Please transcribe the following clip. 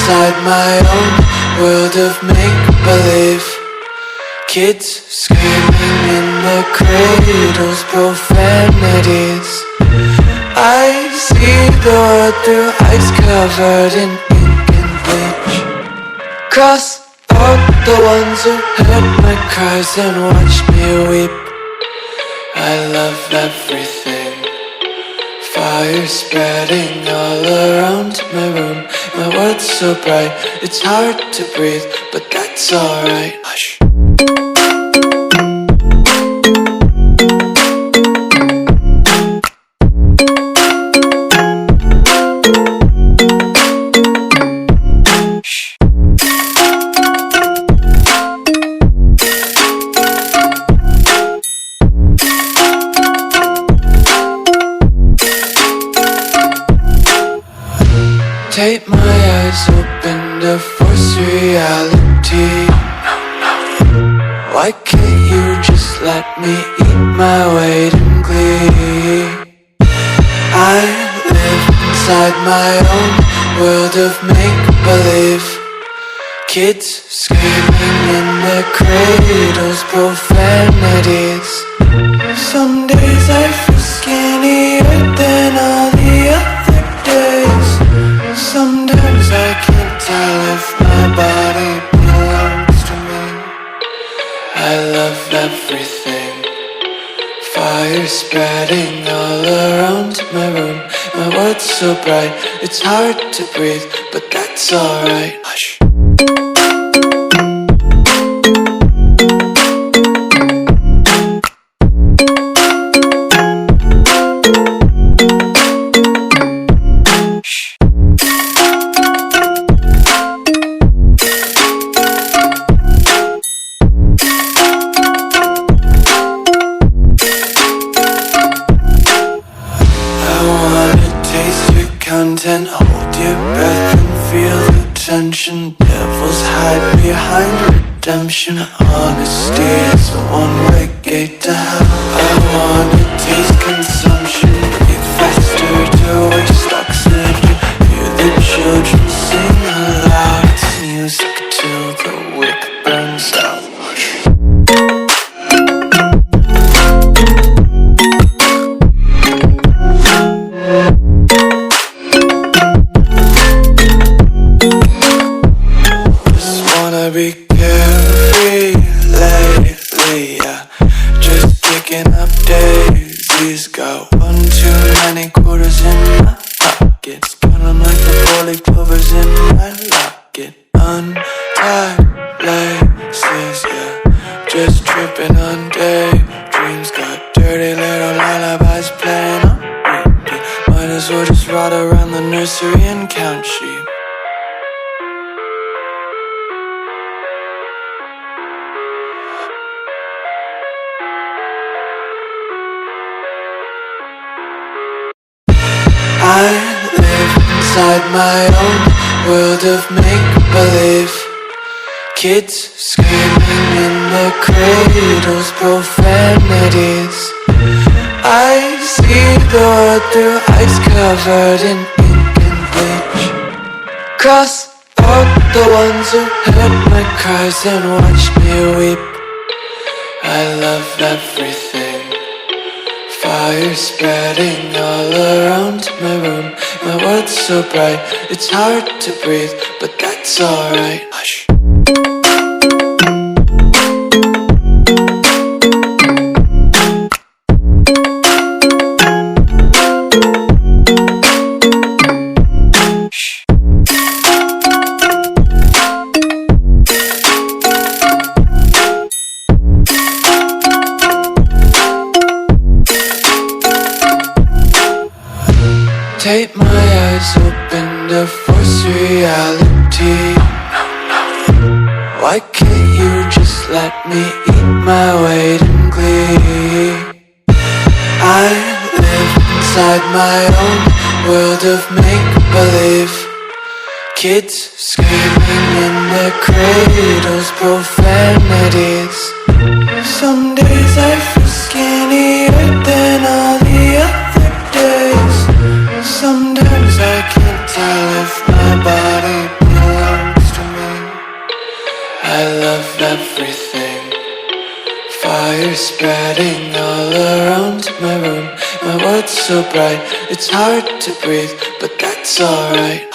inside my own world of make-believe. Kids screaming in their cradles, profanities. I see the world through ice covered in ink and bleach. Cross out the ones who heard my cries and watched me weep. I love everything. Fire spreading all around my room. My world's so bright, it's hard to breathe, but that's alright. Hush. Tape my eyes open to force reality. Why can't you just let me eat my weight in glee? I live inside my own world of make-believe. Kids screaming in their cradles, profanities. Some days I feel skinnier than all the other days. Sometimes I can't tell if my body belongs to me. I love everything. Fire spreading all around my room. My world's so bright, it's hard to breathe, but that's alright. Hush. Content, hold your breath and feel the tension. Devils hide behind redemption. Honesty is a one-way gate to hell. I wanna taste consumption. Breathe faster to waste oxygen. Hear the children sing aloud. It's music till the wick burns out. Be carefree lately, yeah. Just picking up daisies. Got one too many quarters in my pockets. Count 'em like the 4-leaf clovers in my locket. Untied laces, yeah. Just tripping on daydreams. Got dirty little lullabies playing on repeat. Might as well just ride around the nursery and count sheep. I live inside my own world of make-believe. Kids screaming in their cradles, profanities. I see the world through ice covered in ink and bleach. Cross out the ones who heard my cries and watched me weep. I love everything. Fire spreading all around my room. My world's so bright, it's hard to breathe, but that's alright. Hush. Tape my eyes open to force reality. Why can't you just let me eat my weight in glee? I live inside my own world of make-believe. Kids screaming in their cradles, profanities. Some days I feel skinnier than all the other days. Sometimes I can't tell if my body belongs spreading all around my room. My world's so bright, it's hard to breathe, but that's alright.